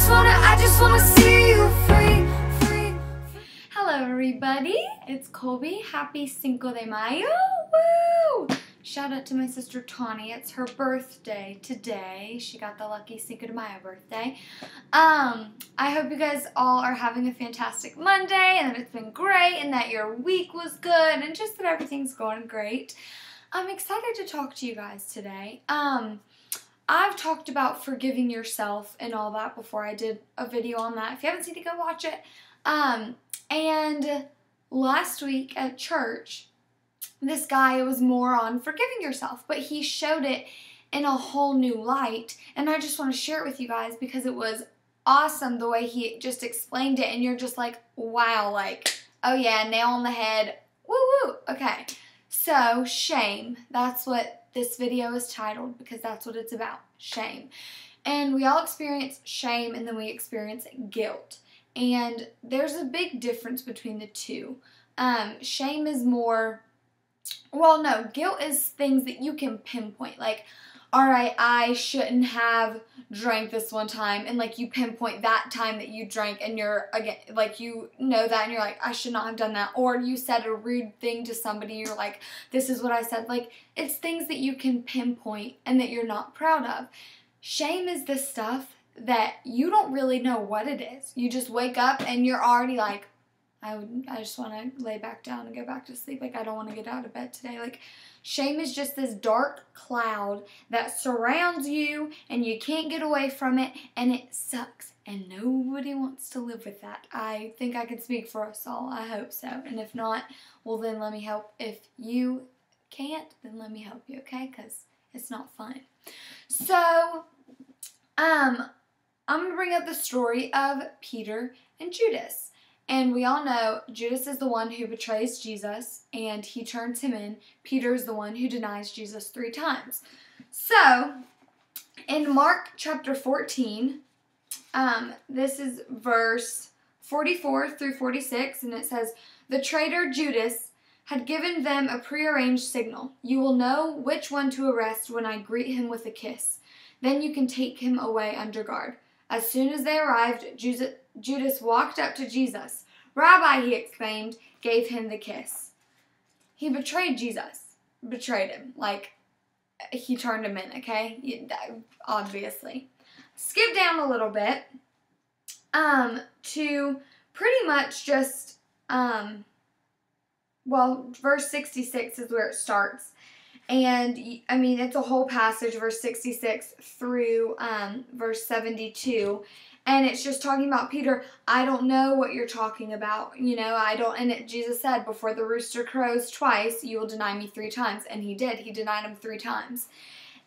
I just wanna see you free, free. Hello everybody, it's Colby. Happy Cinco de Mayo, woo! Shout out to my sister Tawny, it's her birthday today. She got the lucky Cinco de Mayo birthday. I hope you guys all are having a fantastic Monday and that it's been great and that your week was good and just that everything's going great. I'm excited to talk to you guys today. I've talked about forgiving yourself and all that before. I did a video on that. If you haven't seen it, go watch it. And last week at church, this guy was more on forgiving yourself, but he showed it in a whole new light. And I just want to share it with you guys because it was awesome the way he just explained it. And you're just like, wow, like, oh yeah, nail on the head. Woo woo. Okay. So, shame. That's what this video is titled because that's what it's about, shame. And we all experience shame and then we experience guilt. And there's a big difference between the two. Shame is more, well, no, guilt is things that you can pinpoint. Like, all right, I shouldn't have drank this one time. And, like, you pinpoint that time that you drank and you're, again, like, you know that and you're like, I should not have done that. Or you said a rude thing to somebody. You're like, this is what I said. Like, it's things that you can pinpoint and that you're not proud of. Shame is the stuff that you don't really know what it is. You just wake up and you're already like, I just want to lay back down and go back to sleep. Like, I don't want to get out of bed today. Like, shame is just this dark cloud that surrounds you and you can't get away from it and it sucks. And nobody wants to live with that. I think I can speak for us all. I hope so. And if not, well then let me help. If you can't, then let me help you, okay? Because it's not fun. So, I'm going to bring up the story of Peter and Judas. And we all know Judas is the one who betrays Jesus and he turns him in. Peter is the one who denies Jesus 3 times. So, in Mark chapter 14, this is verse 44 through 46, and it says, the traitor Judas had given them a prearranged signal. You will know which one to arrest when I greet him with a kiss. Then you can take him away under guard. As soon as they arrived, Judas walked up to Jesus. Rabbi, he exclaimed, gave him the kiss. He betrayed Jesus. Betrayed him. Like, he turned him in, okay? Obviously. Skip down a little bit to pretty much just, well, verse 66 is where it starts. And, I mean, it's a whole passage, verse 66 through verse 72. And it's just talking about Peter, I don't know what you're talking about. You know, I don't, and Jesus said, before the rooster crows twice, you will deny me 3 times. And he did. He denied him 3 times.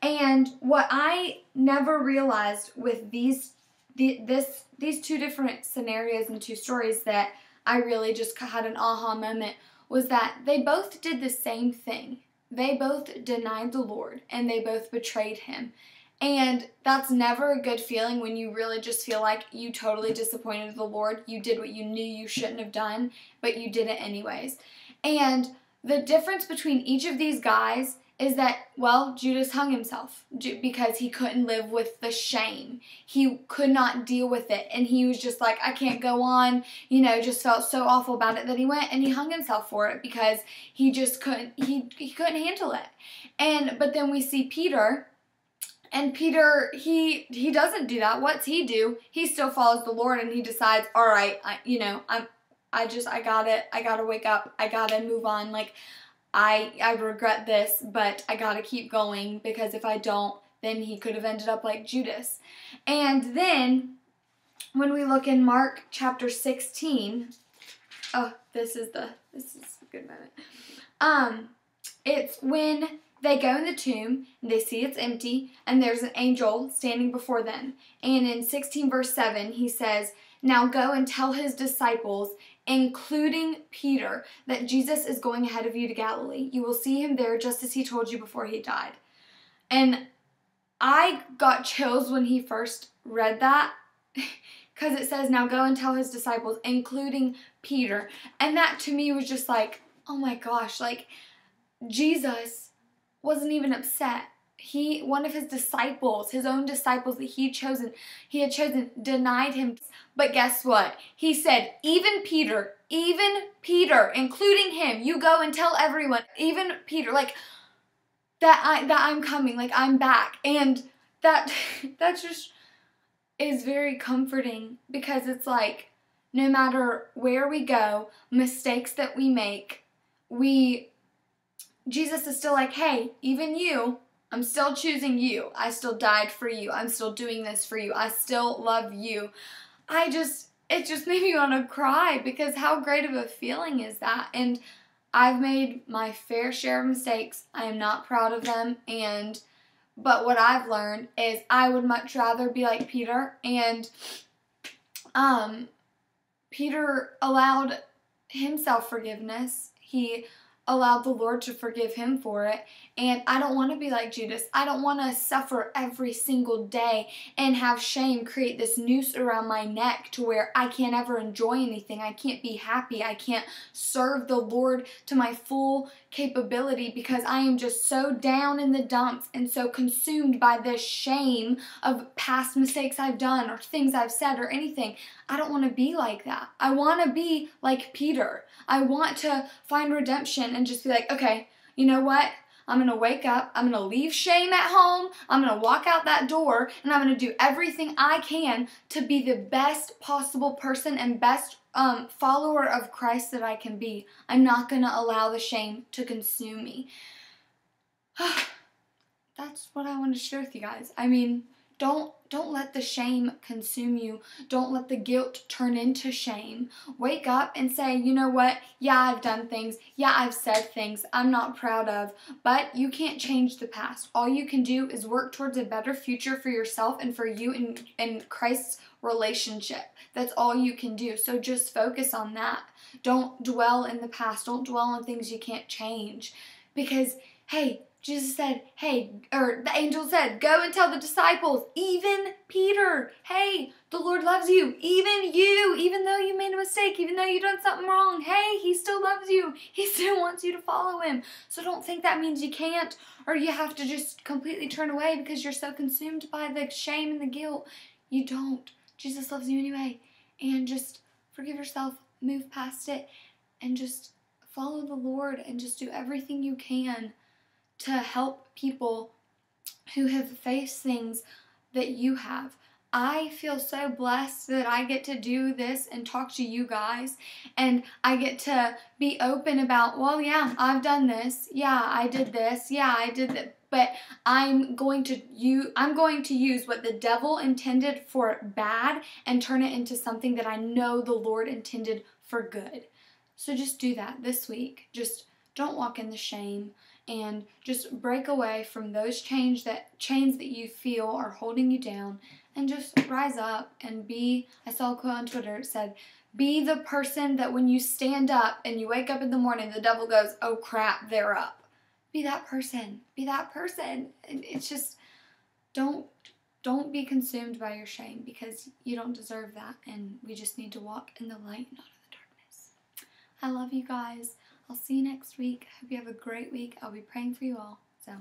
And what I never realized with these 2 different scenarios and 2 stories that I really just had an aha moment was that they both did the same thing. They both denied the Lord, and they both betrayed him. And that's never a good feeling when you really just feel like you totally disappointed the Lord. You did what you knew you shouldn't have done, but you did it anyways. And the difference between each of these guys is that, well, Judas hung himself because he couldn't live with the shame. He could not deal with it. And he was just like, I can't go on, you know, just felt so awful about it that he went and he hung himself for it because he just couldn't, he couldn't handle it. But then we see Peter, and Peter, he doesn't do that. What's he do? He still follows the Lord and he decides, all right, I gotta wake up. I gotta move on. Like, I regret this, but I gotta keep going because if I don't, then he could have ended up like Judas. And then, when we look in Mark chapter 16, oh, this is a good moment. It's when they go in the tomb, and they see it's empty, and there's an angel standing before them. And in 16 verse 7, he says, now go and tell his disciples, including Peter, that Jesus is going ahead of you to Galilee. You will see him there just as he told you before he died. And I got chills when he first read that because it says, now go and tell his disciples, including Peter. And that to me was just like, oh my gosh, like Jesus wasn't even upset one of his disciples, his own disciples that he had chosen, denied him. But guess what? He said, even Peter, including him, you go and tell everyone, even Peter, like, that I'm coming, like, I'm back. And that just is very comforting, because it's like, no matter where we go, mistakes that we make, Jesus is still like, hey, even you, I'm still choosing you. I still died for you. I'm still doing this for you. I still love you. It just made me want to cry, because how great of a feeling is that? And I've made my fair share of mistakes. I am not proud of them. But what I've learned is I would much rather be like Peter. And Peter allowed himself forgiveness. He allowed the Lord to forgive him for it. And I don't want to be like Judas. I don't want to suffer every single day and have shame create this noose around my neck to where I can't ever enjoy anything. I can't be happy. I can't serve the Lord to my full capability, because I am just so down in the dumps and so consumed by this shame of past mistakes I've done or things I've said or anything. I don't want to be like that. I want to be like Peter. I want to find redemption and just be like, okay, you know what? I'm going to wake up. I'm going to leave shame at home. I'm going to walk out that door, and I'm going to do everything I can to be the best possible person and best follower of Christ that I can be. I'm not going to allow the shame to consume me. That's what I want to share with you guys. I mean, don't let the shame consume you. Don't let the guilt turn into shame. Wake up and say, you know what? Yeah, I've done things. Yeah, I've said things I'm not proud of. But you can't change the past. All you can do is work towards a better future for yourself and for you and Christ's relationship. That's all you can do. So just focus on that. Don't dwell in the past. Don't dwell on things you can't change. Because, hey, Jesus said, the angel said, go and tell the disciples, even Peter, hey, the Lord loves you, even though you made a mistake, even though you done something wrong, hey, he still loves you, he still wants you to follow him. So don't think that means you can't, or you have to just completely turn away because you're so consumed by the shame and the guilt. You don't. Jesus loves you anyway, and just forgive yourself, move past it, and just follow the Lord, and just do everything you can to help people who have faced things that you have. I feel so blessed that I get to do this and talk to you guys, and I get to be open about, well, yeah, I've done this. Yeah, I did this. Yeah, I did that. But I'm going to use what the devil intended for bad and turn it into something that I know the Lord intended for good. So just do that this week. Just don't walk in the shame. And just break away from those chains that you feel are holding you down, and just rise up and be, I saw a quote on Twitter, it said, be the person that when you stand up and you wake up in the morning, the devil goes, oh crap, they're up. Be that person. Be that person. And it's just, don't be consumed by your shame, because you don't deserve that, and we just need to walk in the light, not in the darkness. I love you guys. I'll see you next week. I hope you have a great week. I'll be praying for you all. So.